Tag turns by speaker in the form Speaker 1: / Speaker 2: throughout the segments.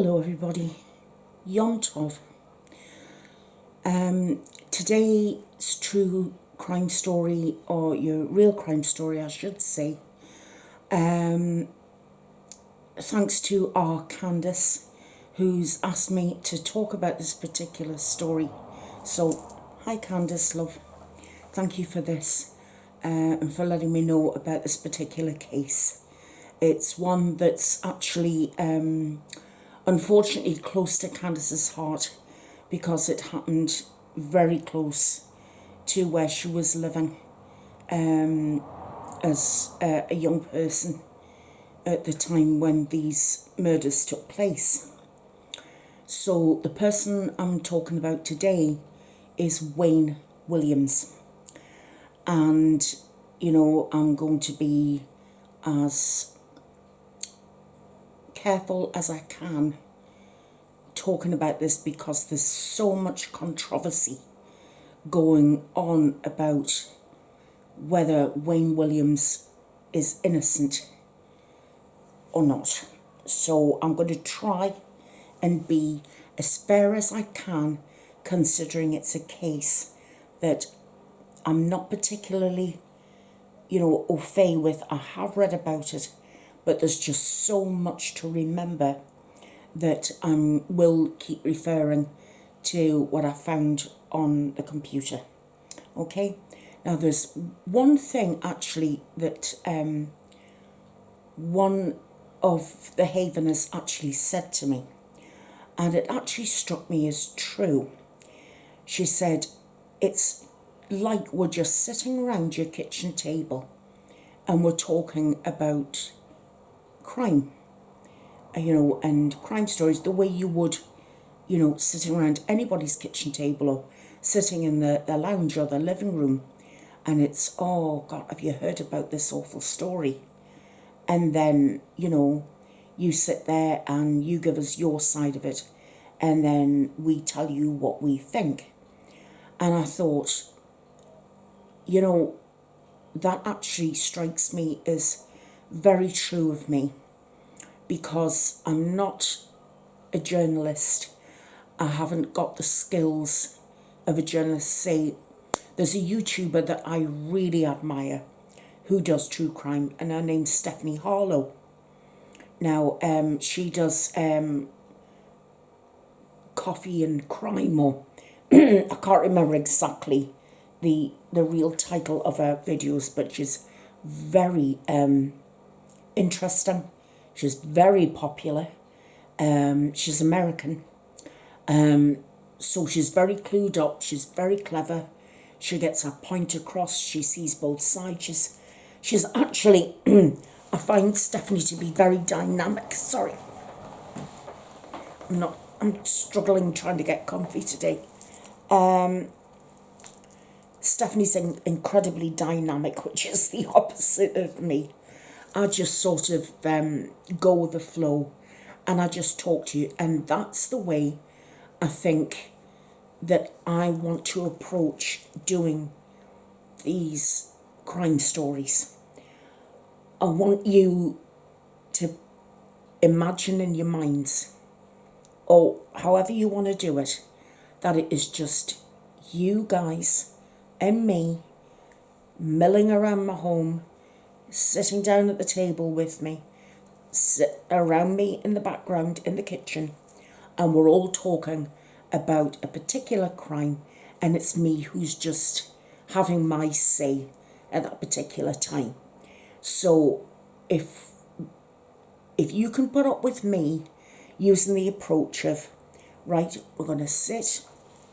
Speaker 1: Hello everybody, Yom Tov. Today's true crime story, or your real crime story I should say, thanks to our Candice, who's asked me to talk about this particular story. So, hi Candice, love. Thank you for this and for letting me know about this particular case. It's one that's actually unfortunately close to Candice's heart because it happened very close to where she was living as a young person at the time when these murders took place. So the person I'm talking about today is Wayne Williams, and I'm going to be as careful as I can talking about this because there's so much controversy going on about whether Wayne Williams is innocent or not. So I'm going to try and be as fair as I can, considering it's a case that I'm not particularly, au fait with. I have read about it, but there's just so much to remember that I will keep referring to what I found on the computer. Okay, now there's one thing actually that one of the Haveners actually said to me, and it actually struck me as true. She said, it's like we're just sitting around your kitchen table and we're talking about crime, and crime stories the way you would, sitting around anybody's kitchen table or sitting in the lounge or the living room. And it's, oh God, have you heard about this awful story? And then, you sit there and you give us your side of it, and then we tell you what we think. And I thought, that actually strikes me as very true of me, because I'm not a journalist. I haven't got the skills of a journalist. Say, there's a YouTuber that I really admire who does true crime, and her name's Stephanie Harlow. Now, she does coffee and crime, or I can't remember exactly the real title of her videos, but she's very interesting. She's very popular. She's American. So she's very clued up. She's very clever. She gets her point across. She sees both sides. She's actually, I find Stephanie to be very dynamic. Sorry. I'm struggling trying to get comfy today. Stephanie,'s incredibly dynamic, which is the opposite of me. I just sort of go with the flow, and I just talk to you, and that's the way I think that I want to approach doing these crime stories. I want you to imagine in your minds, or however you want to do it, that it is just you guys and me milling around my home, sitting down at the table with me, sit around me in the background in the kitchen, and we're all talking about a particular crime, and it's me who's just having my say at that particular time. So if you can put up with me using the approach of, right, we're going to sit,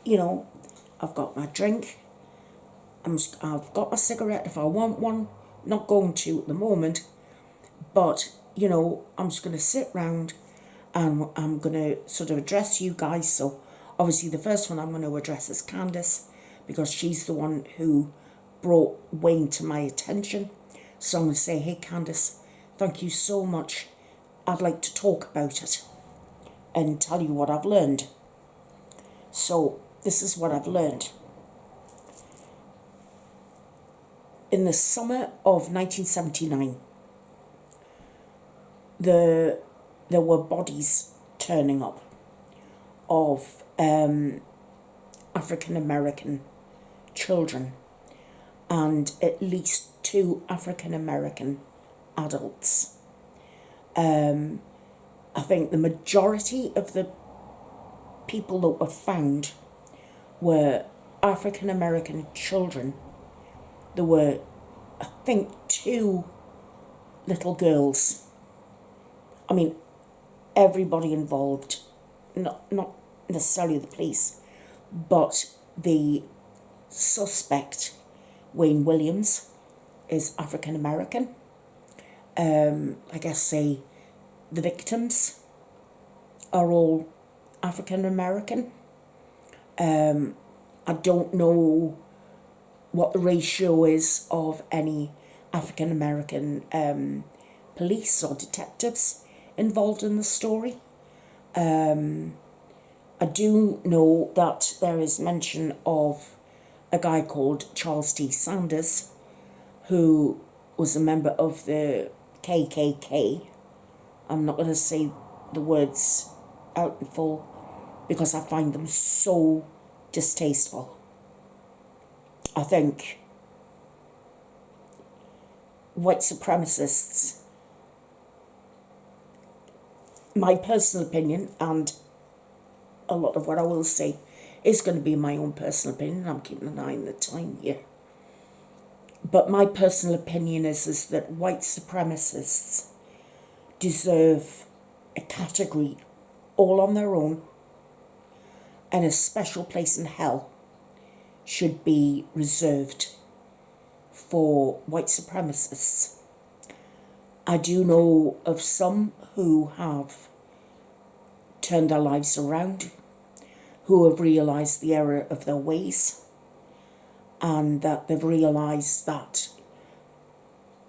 Speaker 1: I've got my drink, I've got my cigarette if I want one, not going to at the moment, but, I'm just going to sit round and I'm going to sort of address you guys. So obviously the first one I'm going to address is Candice, because she's the one who brought Wayne to my attention. So I'm going to say, hey Candice, thank you so much. I'd like to talk about it and tell you what I've learned. So this is what I've learned. In the summer of 1979, there were bodies turning up of African American children and at least 2 African American adults. I think the majority of the people that were found were African American children. There were, I think, 2 little girls. I mean, everybody involved, not necessarily the police, but the suspect, Wayne Williams, is African American. I guess the victims are all African American. I don't know what the ratio is of any African American police or detectives involved in the story. I do know that there is mention of a guy called Charles T. Sanders, who was a member of the KKK. I'm not going to say the words out in full because I find them so distasteful. I think white supremacists, my personal opinion, and a lot of what I will say is going to be my own personal opinion. I'm keeping an eye on the time here. But my personal opinion is that white supremacists deserve a category all on their own, and a special place in hell should be reserved for white supremacists. I do know of some who have turned their lives around, who have realised the error of their ways, and that they've realised that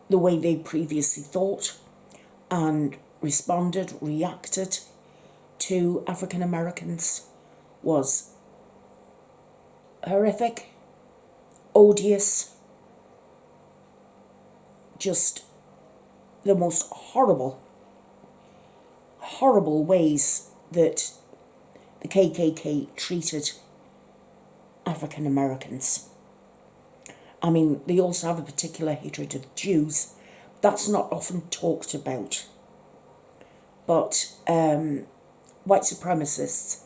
Speaker 1: the way they previously thought and responded, reacted to African Americans was horrific, odious, just the most horrible ways that the KKK treated African Americans. I mean, they also have a particular hatred of Jews. That's not often talked about. But white supremacists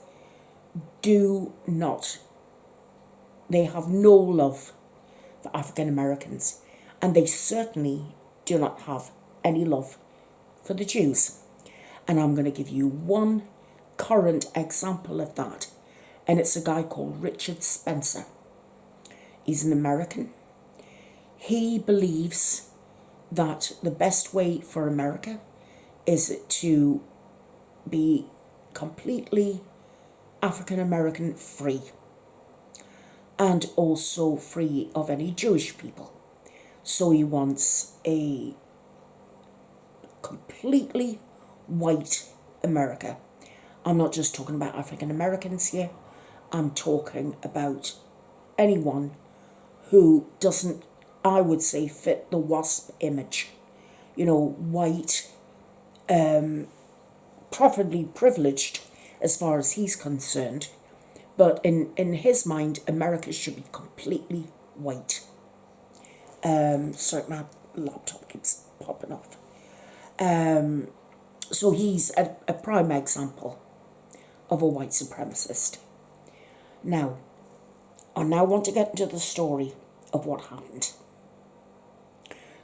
Speaker 1: do not, they have no love for African Americans, and they certainly do not have any love for the Jews. And I'm going to give you one current example of that, and it's a guy called Richard Spencer. He's an American. He believes that the best way for America is to be completely African American free, and also free of any Jewish people. So he wants a completely white America. I'm not just talking about African Americans here. I'm talking about anyone who doesn't, I would say, fit the WASP image. You know, white, preferably privileged as far as he's concerned. But in his mind, America should be completely white. Sorry, my laptop keeps popping off. So he's a prime example of a white supremacist. Now, I now want to get into the story of what happened.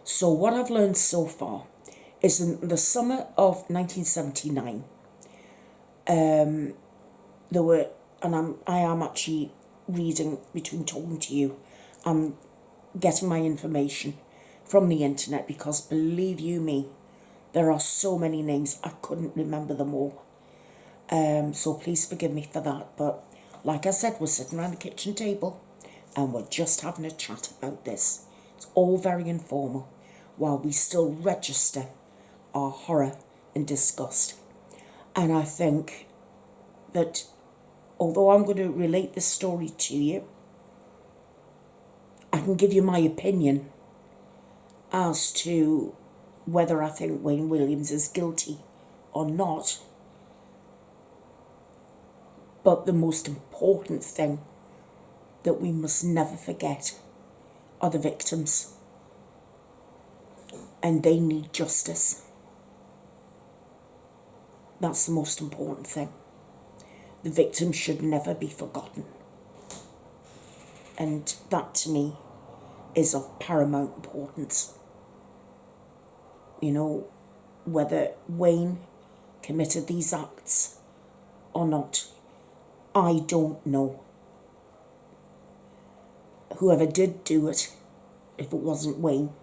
Speaker 1: So what I've learned so far is in the summer of 1979, there were, and I am actually reading between talking to you, I'm getting my information from the internet, because believe you me, there are so many names, I couldn't remember them all. So please forgive me for that. But like I said, we're sitting around the kitchen table and we're just having a chat about this. It's all very informal while we still register our horror and disgust. And I think that although I'm going to relate this story to you, I can give you my opinion as to whether I think Wayne Williams is guilty or not, But the most important thing that we must never forget are the victims. And they need justice. That's the most important thing. The victims should never be forgotten. And that to me is of paramount importance. You know, whether Wayne committed these acts or not, I don't know. Whoever did do it, if it wasn't Wayne,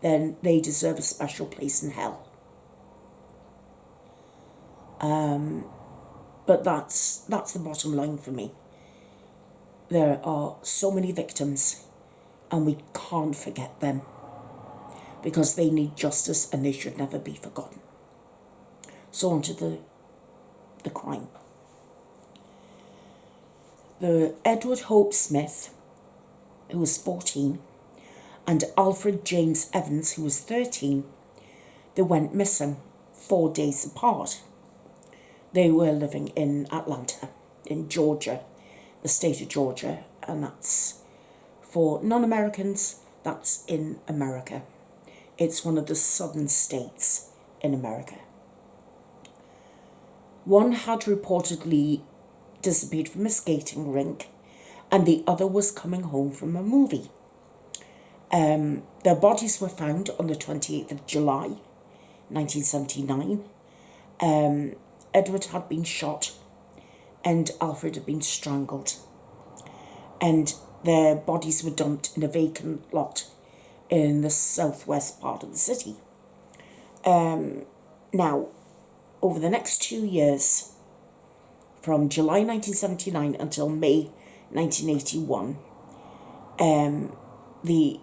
Speaker 1: then they deserve a special place in hell. But that's the bottom line for me. There are so many victims, and we can't forget them, because they need justice and they should never be forgotten. So on to the crime. The Edward Hope Smith, who was 14, and Alfred James Evans, who was 13, they went missing 4 days apart. They were living in Atlanta, in Georgia, the state of Georgia, and that's, for non-Americans, that's in America. It's one of the southern states in America. One had reportedly disappeared from a skating rink, and the other was coming home from a movie. Their bodies were found on the 28th of July, 1979. Edward had been shot and Alfred had been strangled. And their bodies were dumped in a vacant lot in the southwest part of the city. Now, over the next 2 years, from July 1979 until May 1981, the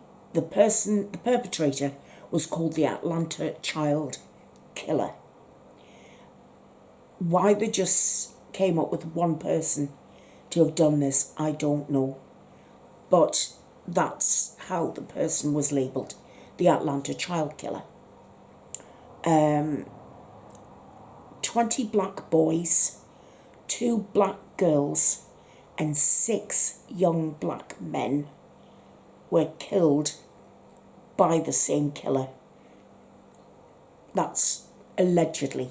Speaker 1: perpetrator was called the Atlanta child killer. Why they just came up with one person to have done this, I don't know. But that's how the person was labelled, the Atlanta child killer. 20 black boys, 2 black girls, and 6 young black men were killed by the same killer. That's allegedly.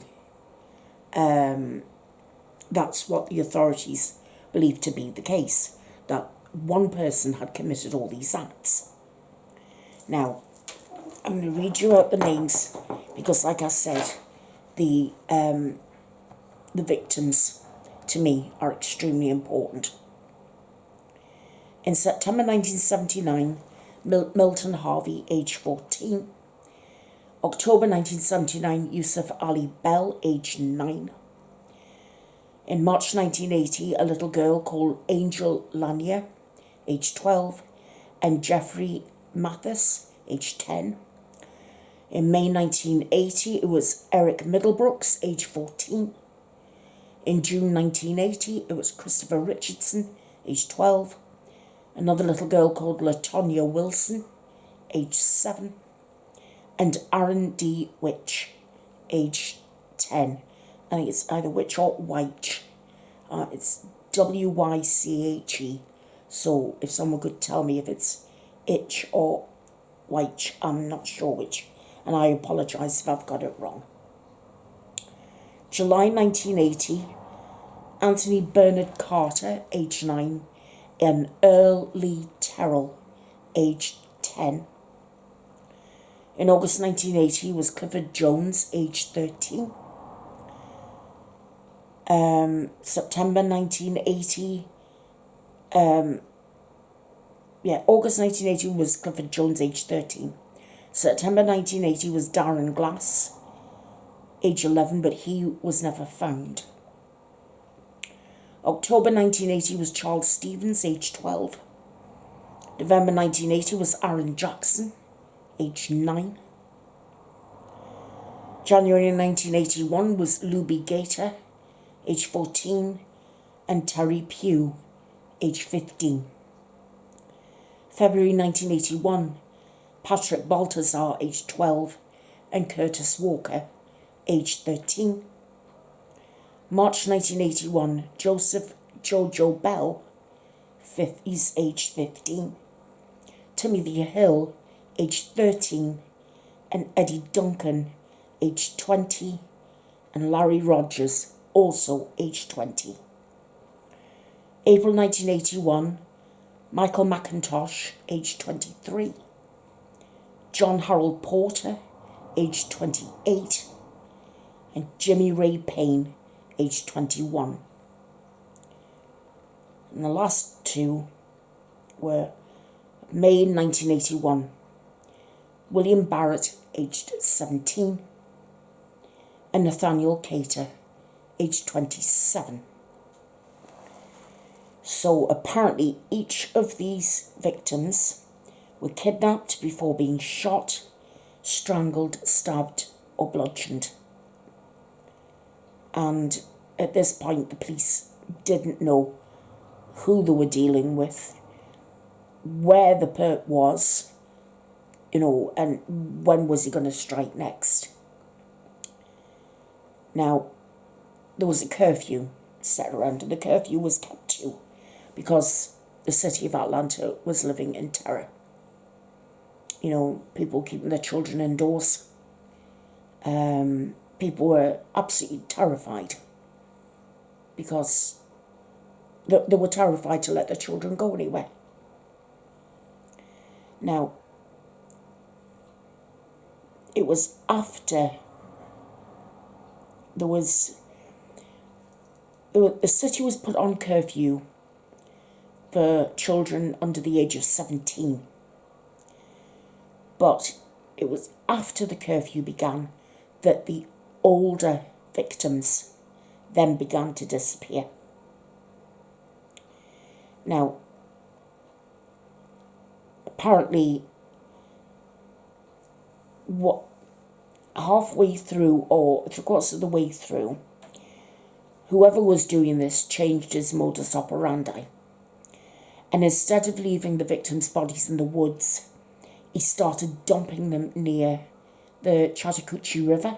Speaker 1: That's what the authorities believe to be the case, that one person had committed all these acts. Now, I'm going to read you out the names because, like I said, the victims to me are extremely important. In September 1979, Milton Harvey, age 14. October 1979, Yusuf Ali Bell, age 9. In March 1980, a little girl called Angel Lanier, age 12, and Jeffrey Mathis, age 10. In May 1980, it was Eric Middlebrooks, age 14. In June 1980, it was Christopher Richardson, age 12. Another little girl called LaTonya Wilson, age 7. And Aaron D. Witch, age 10. I think it's either Witch or Wyche. It's W-Y-C-H-E. So if someone could tell me if it's Itch or Wyche, I'm not sure which. And I apologise if I've got it wrong. July 1980, Anthony Bernard Carter, age 9. And Earl Lee Terrell, age 10. In August 1980 was Clifford Jones, age 13. September 1980, August 1980 was Clifford Jones, age 13. September 1980 was Darren Glass, age 11, but he was never found. October 1980 was Charles Stevens, age 12. November 1980 was Aaron Jackson, age 9. January 1981 was Luby Gator, age 14, and Terry Pugh, age 15. February 1981, Patrick Baltazar, age 12, and Curtis Walker, age 13. March 1981, Joseph Jojo Bell, he's aged 15. Timothy Hill, aged 13. And Eddie Duncan, aged 20. And Larry Rogers, also aged 20. April 1981, Michael McIntosh, aged 23. John Harold Porter, aged 28. And Jimmy Ray Payne, aged 21. And the last two were May 1981, William Barrett, aged 17, and Nathaniel Cater, aged 27. So apparently each of these victims were kidnapped before being shot, strangled, stabbed, or bludgeoned. And at this point, the police didn't know who they were dealing with, where the perp was, and when was he going to strike next. Now, there was a curfew set around, and the curfew was kept to because the city of Atlanta was living in terror. People keeping their children indoors. People were absolutely terrified because they were terrified to let their children go anywhere. Now, it was after the city was put on curfew for children under the age of 17. But it was after the curfew began that the older victims then began to disappear. Now, apparently, halfway through, or 3/4 of the way through, whoever was doing this changed his modus operandi. And instead of leaving the victims' bodies in the woods, he started dumping them near the Chattahoochee River,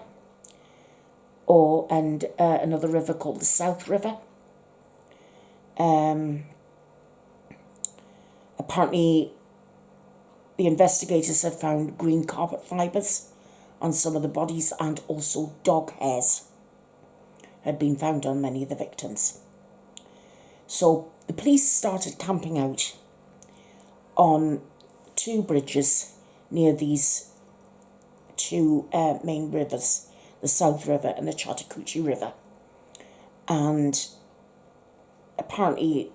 Speaker 1: and another river called the South River. Apparently, the investigators had found green carpet fibres on some of the bodies, and also dog hairs had been found on many of the victims. So the police started camping out on two bridges near these two main rivers, the South River and the Chattahoochee River. And apparently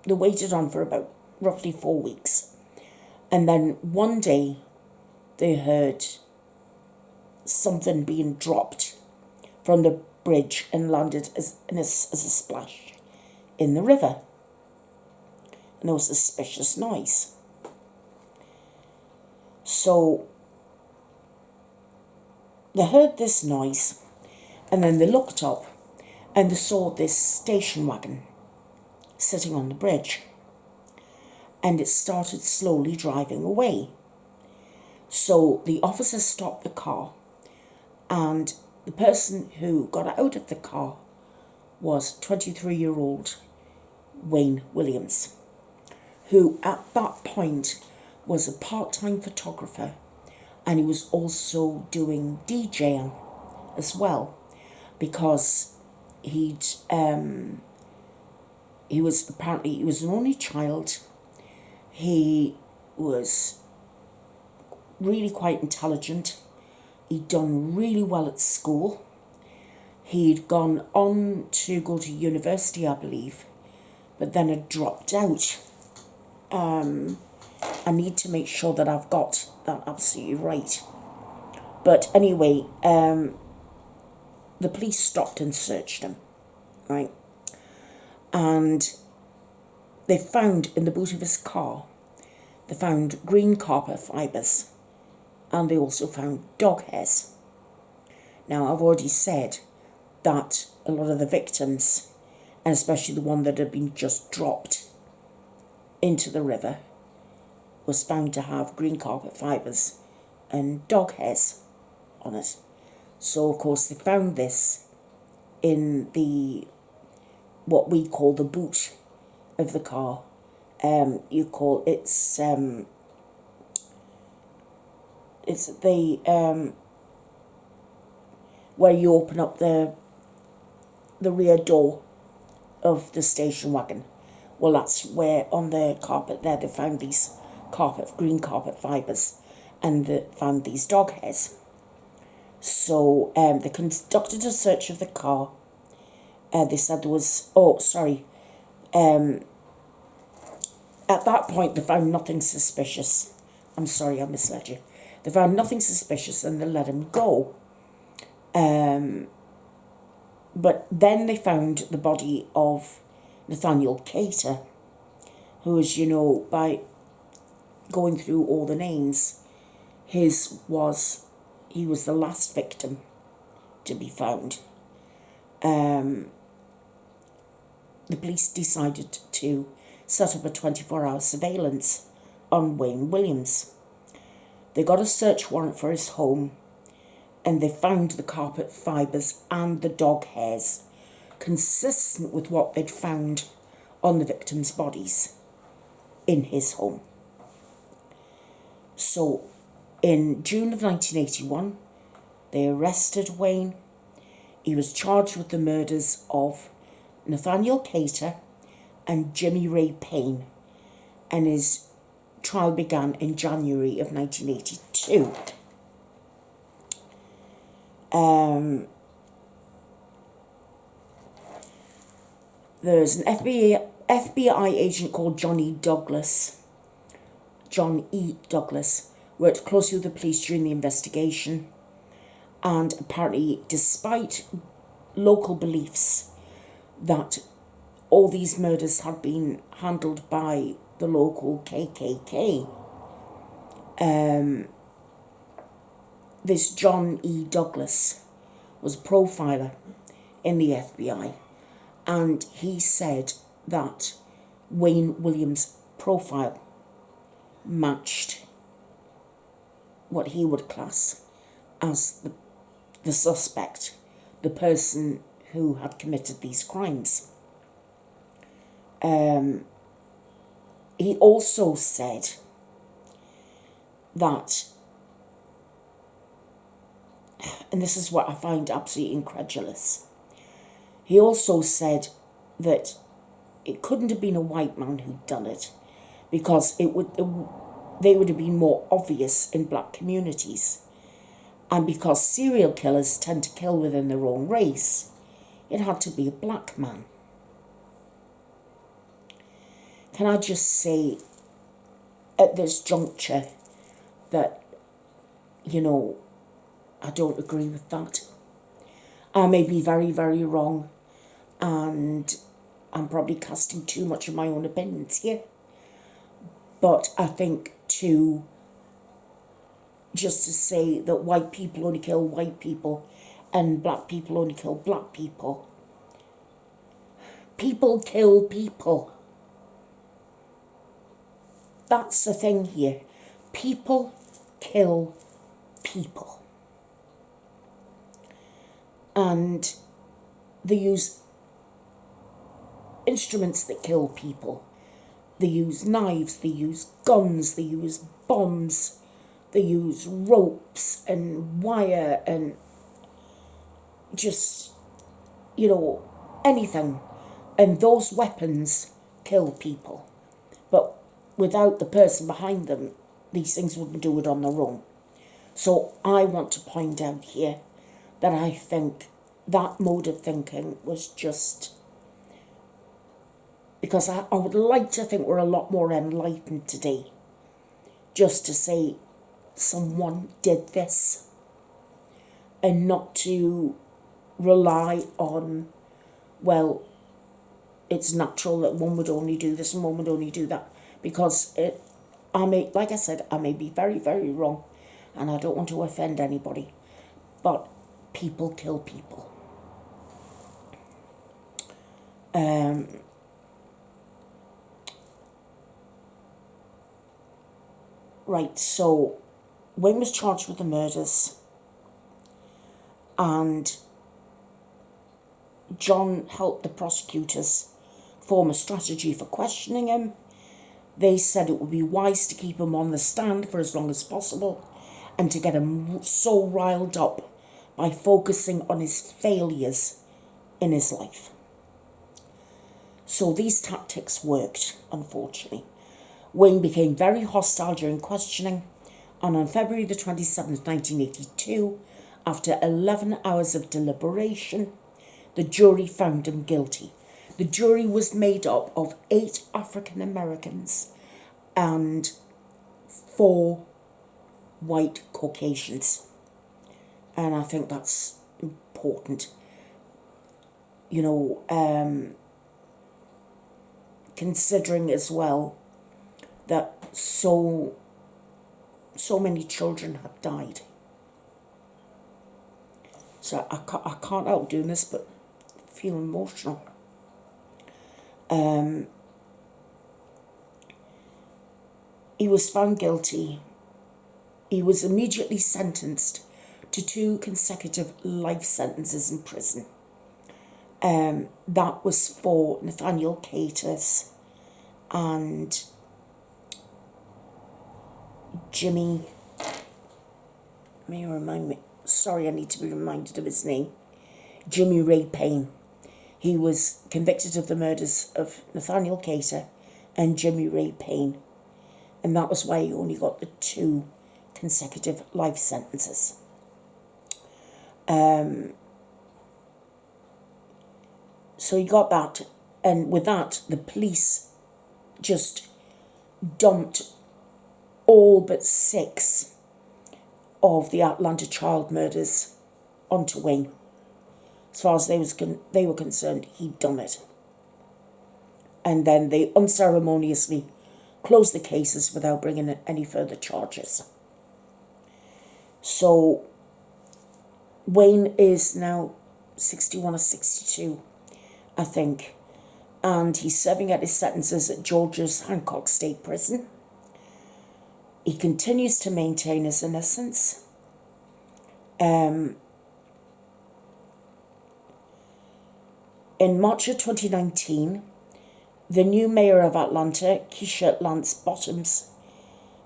Speaker 1: they waited on for about roughly 4 weeks. And then one day they heard something being dropped from the bridge and landed as a splash in the river. And there was a suspicious noise. So they heard this noise, and then they looked up and they saw this station wagon sitting on the bridge, and it started slowly driving away. So the officer stopped the car, and the person who got out of the car was 23-year-old Wayne Williams, who at that point was a part-time photographer, and he was also doing DJing as well, because he was an only child. He was really quite intelligent. He'd done really well at school. He'd gone on to go to university, I believe, but then had dropped out. I need to make sure that I've got that absolutely right. But anyway, the police stopped and searched him, right? And they found in the boot of his car, they found green carpet fibres, and they also found dog hairs. Now, I've already said that a lot of the victims, and especially the one that had been just dropped into the river, was found to have green carpet fibres and dog hairs on it. So, of course, they found this in the, what we call the boot of the car. It's the where you open up the rear door of the station wagon. Well, that's where on the carpet there they found these green carpet fibres, and they found these dog hairs. So they conducted a search of the car. They said there was, at that point they found nothing suspicious. I'm sorry, I misled you. They found nothing suspicious and they let him go. But then they found the body of Nathaniel Cater, who was, by going through all the names, he was the last victim to be found. The police decided to set up a 24-hour surveillance on Wayne Williams. They got a search warrant for his home, and they found the carpet fibres and the dog hairs consistent with what they'd found on the victims' bodies in his home. So in June of 1981, they arrested Wayne. He was charged with the murders of Nathaniel Cater and Jimmy Ray Payne, and his trial began in January of 1982. There's an FBI agent called John E. Douglas, worked closely with the police during the investigation, and apparently, despite local beliefs that all these murders had been handled by the local KKK, this John E. Douglas was a profiler in the FBI, and he said that Wayne Williams' profile matched what he would class as the suspect, the person who had committed these crimes. He also said that, and this is what I find absolutely incredulous, he also said that it couldn't have been a white man who'd done it, because they would have been more obvious in black communities, and because serial killers tend to kill within their own race, it had to be a black man. Can I just say at this juncture that, I don't agree with that. I may be very, very wrong, and I'm probably casting too much of my own opinions here. But I think just to say that white people only kill white people and black people only kill black people. People kill people. That's the thing here. People kill people. And they use instruments that kill people. They use knives, they use guns, they use bombs, they use ropes and wire and just, anything. And those weapons kill people. But without the person behind them, these things wouldn't do it on their own. So I want to point out here that I think that mode of thinking was just, because I would like to think we're a lot more enlightened today, just to say someone did this, and not to rely on, well, it's natural that one would only do this and one would only do that, because like I said, I may be very, very wrong, and I don't want to offend anybody, but people kill people. Right, so Wayne was charged with the murders, and John helped the prosecutors form a strategy for questioning him. They said it would be wise to keep him on the stand for as long as possible and to get him so riled up by focusing on his failures in his life. So these tactics worked, unfortunately. Wayne became very hostile during questioning, and on February the 27th, 1982, after 11 hours of deliberation, the jury found him guilty. The jury was made up of 8 African Americans and 4 white Caucasians. And I think that's important. You know, considering as well that so many children have died. So I can't help doing this, but feel emotional. He was found guilty. He was immediately sentenced to 2 consecutive life sentences in prison. That was for Nathaniel Candice and Jimmy. May you remind me? Sorry, I need to be reminded of his name. Jimmy Ray Payne. He was convicted of the murders of Nathaniel Candice and Jimmy Ray Payne. And that was why he only got the 2 consecutive life sentences. So he got that, and with that, the police just dumped all but 6 of the Atlanta child murders onto Wayne. As far as they were concerned, he'd done it. And then they unceremoniously closed the cases without bringing in any further charges. So Wayne is now 61 or 62, I think, and he's serving out his sentences at Georgia's Hancock State Prison. He continues to maintain his innocence. In March of 2019, the new mayor of Atlanta, Keisha Lance Bottoms,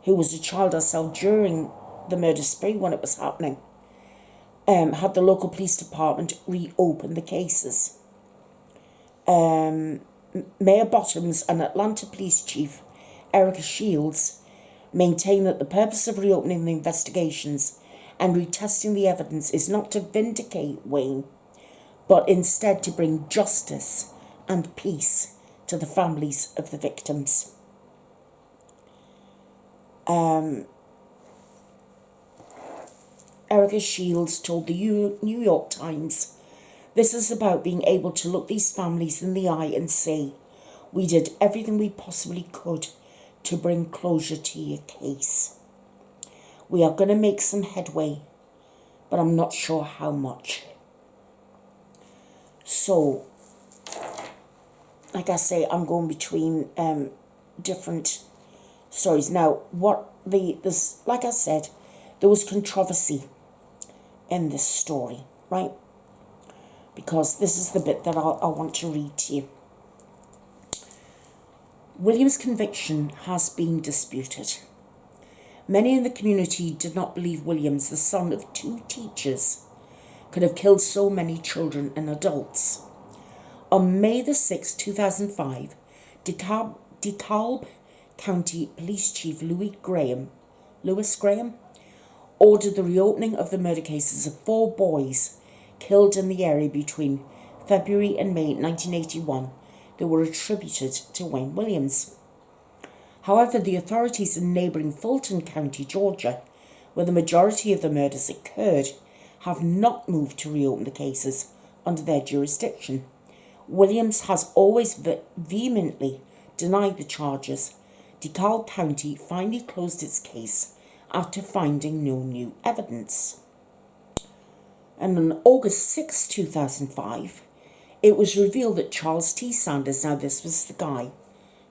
Speaker 1: who was a child herself during the murder spree when it was happening, had the local police department reopen the cases. Mayor Bottoms and Atlanta Police Chief Erica Shields maintain that the purpose of reopening the investigations and retesting the evidence is not to vindicate Wayne, but instead to bring justice and peace to the families of the victims. Erica Shields told the New York Times, "This is about being able to look these families in the eye and say, we did everything we possibly could to bring closure to your case. We are going to make some headway, but I'm not sure how much." So, like I say, I'm going between different stories. Now, like I said, there was controversy in this story, right? Because this is the bit that I want to read to you. William's conviction has been disputed. Many in the community did not believe Williams, the son of 2 teachers, could have killed so many children and adults. On May the 6th, 2005, DeKalb County Police Chief Louis Graham, ordered the reopening of the murder cases of 4 boys killed in the area between February and May 1981 that were attributed to Wayne Williams. However, the authorities in neighbouring Fulton County, Georgia, where the majority of the murders occurred, have not moved to reopen the cases under their jurisdiction. Williams has always vehemently denied the charges. DeKalb County finally closed its case after finding no new evidence. And on August 6, 2005, it was revealed that Charles T. Sanders, now this was the guy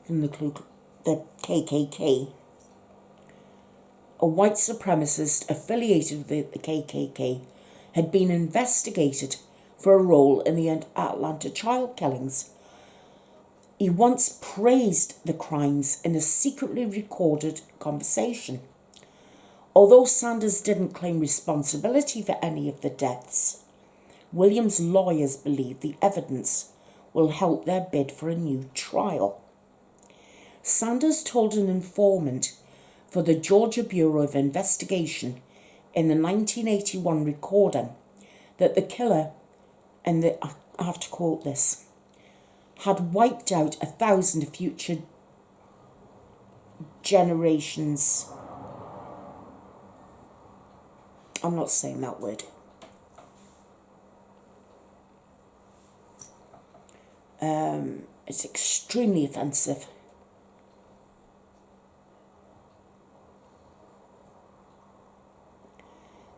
Speaker 1: from the KKK, a white supremacist affiliated with the KKK, had been investigated for a role in the Atlanta child killings. He once praised the crimes in a secretly recorded conversation. Although Sanders didn't claim responsibility for any of the deaths, Williams' lawyers believe the evidence will help their bid for a new trial. Sanders told an informant for the Georgia Bureau of Investigation in the 1981 recording that the killer, and I have to quote this, had wiped out 1,000 future generations. I'm not saying that word. It's extremely offensive.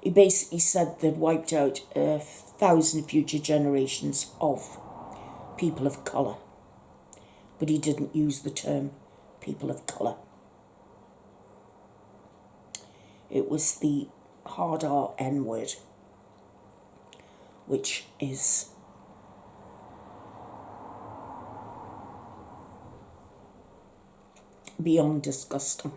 Speaker 1: He basically said they'd wiped out 1,000 future generations of people of colour. But he didn't use the term people of colour. It was the hard R N word, which is beyond disgusting.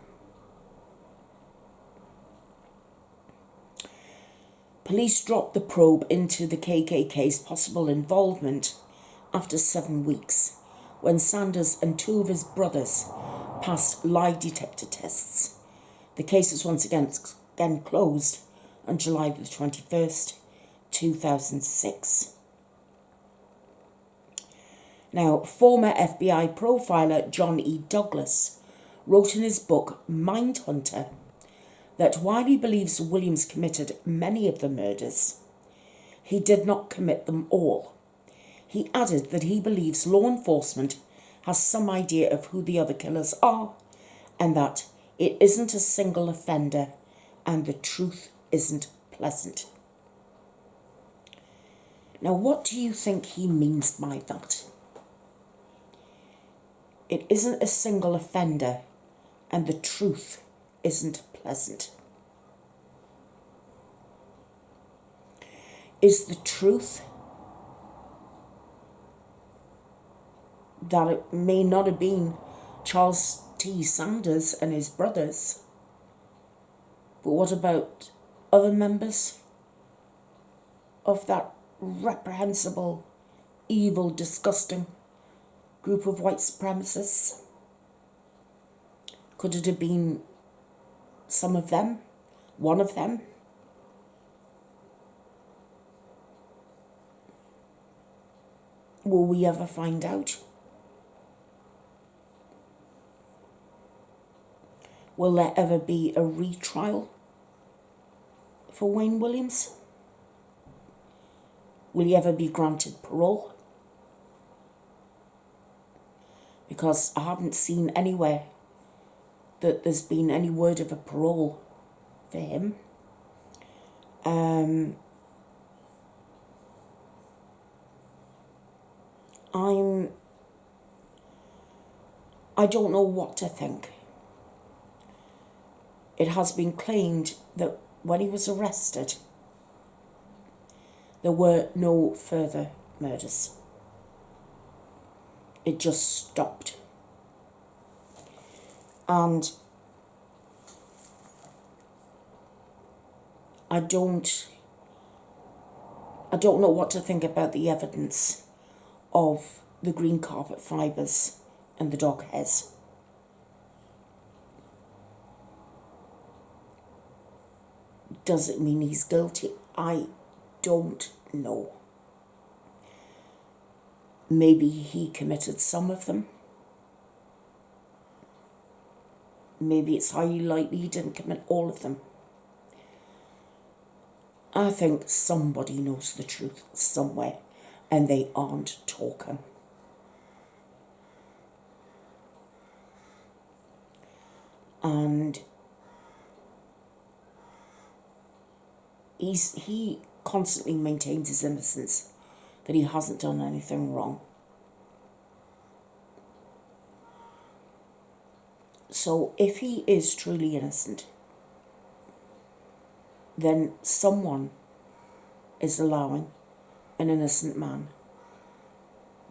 Speaker 1: Police dropped the probe into the KKK's possible involvement after 7 weeks, when Sanders and 2 of his brothers passed lie detector tests. The case was once again closed on July the 21st, 2006. Now, former FBI profiler John E. Douglas wrote in his book Mindhunter that while he believes Williams committed many of the murders, he did not commit them all. He added that he believes law enforcement has some idea of who the other killers are, and that it isn't a single offender and the truth isn't pleasant. Now, what do you think he means by that? It isn't a single offender and the truth isn't pleasant. Is the truth that it may not have been Charles T. Sanders and his brothers, but what about other members of that reprehensible, evil, disgusting group of white supremacists? Could it have been some of them? One of them? Will we ever find out? Will there ever be a retrial for Wayne Williams? Will he ever be granted parole? Because I haven't seen anywhere that there's been any word of a parole for him. I don't know what to think. It has been claimed that when he was arrested, there were no further murders. It just stopped. And I don't know what to think about the evidence of the green carpet fibres and the dog hairs. Does it mean he's guilty? I don't know. Maybe he committed some of them. Maybe it's highly likely he didn't commit all of them. I think somebody knows the truth somewhere and they aren't talking. And he constantly maintains his innocence, that he hasn't done anything wrong. So if he is truly innocent, then someone is allowing an innocent man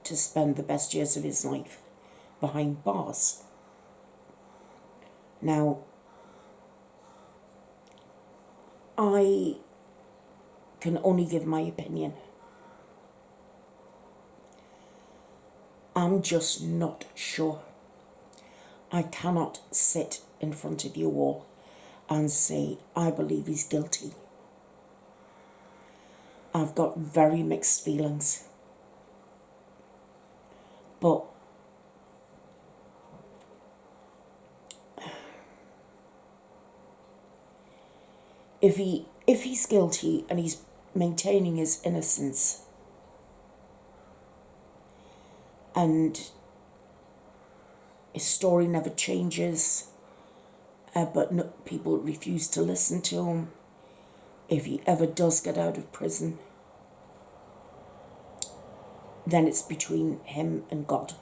Speaker 1: to spend the best years of his life behind bars. Now, I can only give my opinion. I'm just not sure. I cannot sit in front of you all and say, I believe he's guilty. I've got very mixed feelings. But if he's guilty and he's maintaining his innocence, and his story never changes, but no, people refuse to listen to him, if he ever does get out of prison, then it's between him and God.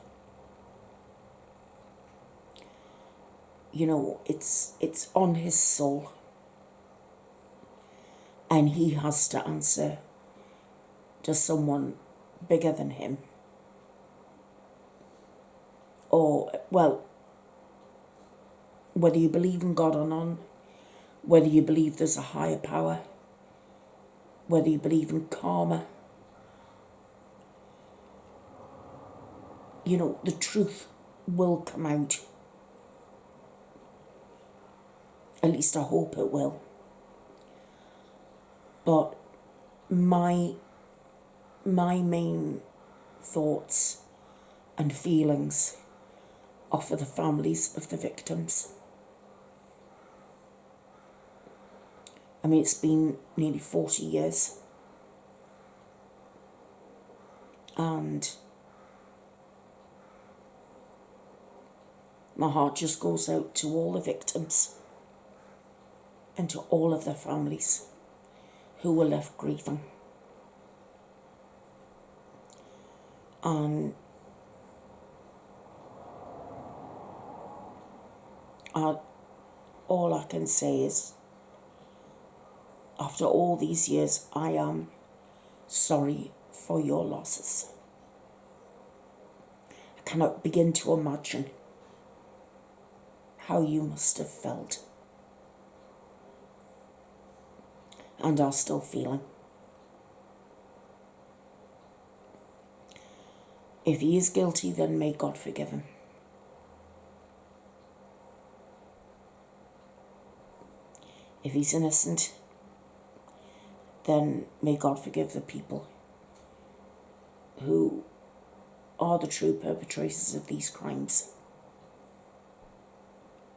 Speaker 1: You know, it's on his soul. And he has to answer to someone bigger than him. Or, well, whether you believe in God or not, whether you believe there's a higher power, whether you believe in karma, you know, the truth will come out. At least I hope it will. But my main thoughts and feelings are for the families of the victims. I mean, it's been nearly 40 years. And my heart just goes out to all the victims and to all of their families who were left grieving. And all I can say is, after all these years, I am sorry for your losses. I cannot begin to imagine how you must have felt and are still feeling. If he is guilty, then may God forgive him. If he's innocent, then may God forgive the people who are the true perpetrators of these crimes.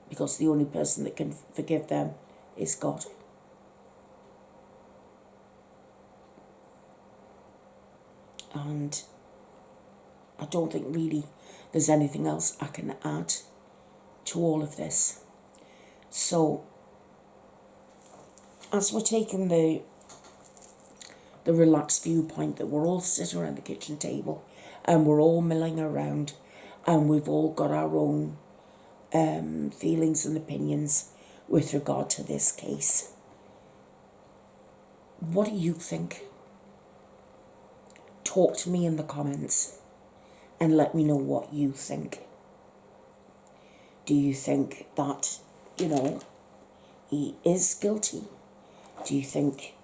Speaker 1: Because the only person that can forgive them is God. And I don't think really there's anything else I can add to all of this. So, as we're taking the relaxed viewpoint that we're all sitting around the kitchen table and we're all milling around and we've all got our own feelings and opinions with regard to this case, what do you think? Talk to me in the comments and let me know what you think. Do you think that, you know, he is guilty? Do you think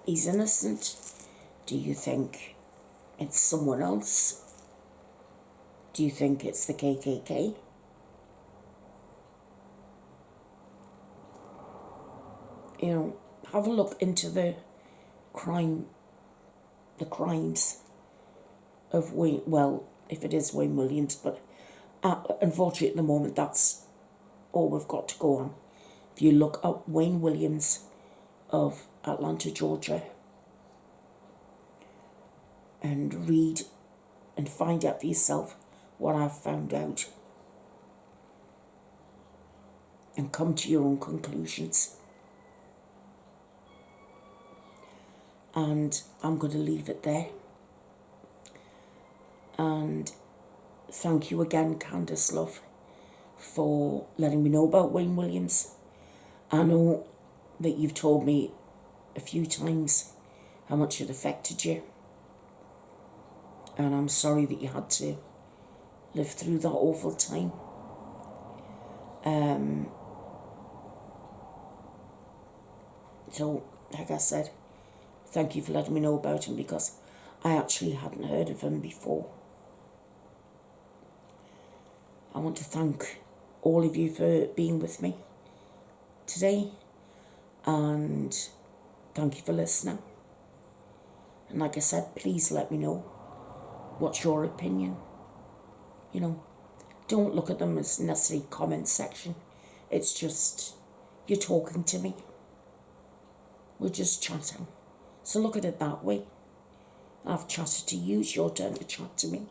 Speaker 1: he's innocent? Do you think it's someone else? Do you think it's the KKK? You know, have a look into the crimes of Wayne, well, if it is Wayne Williams, but unfortunately at the moment that's all we've got to go on. If you look up Wayne Williams of Atlanta, Georgia, and read and find out for yourself what I've found out, and come to your own conclusions. And I'm going to leave it there. And thank you again, Candice, love, for letting me know about Wayne Williams. I know that you've told me a few times how much it affected you. And I'm sorry that you had to live through that awful time. So, like I said, thank you for letting me know about him, because I actually hadn't heard of him before. I want to thank all of you for being with me today, and thank you for listening. And like I said, please let me know what's your opinion. You know, don't look at them as necessarily comment section. It's just, you're talking to me. We're just chatting. So look at it that way. I've chatted to you, it's your turn to chat to me.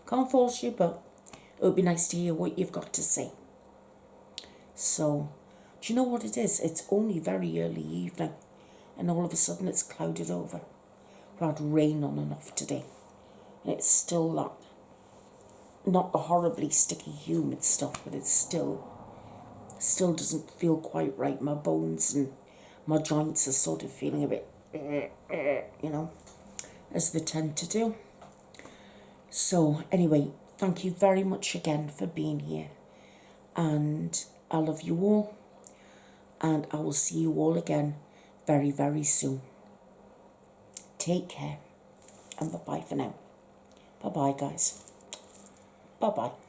Speaker 1: Can't force you, but it would be nice to hear what you've got to say. So, do you know what it is? It's only very early evening, and all of a sudden it's clouded over. We had rain on and off today. And it's still that, not the horribly sticky, humid stuff, but it's still doesn't feel quite right. My bones and my joints are sort of feeling a bit, you know, as they tend to do. So anyway, thank you very much again for being here. And I love you all. And I will see you all again very, very soon. Take care. And bye-bye for now. Bye-bye, guys. Bye-bye.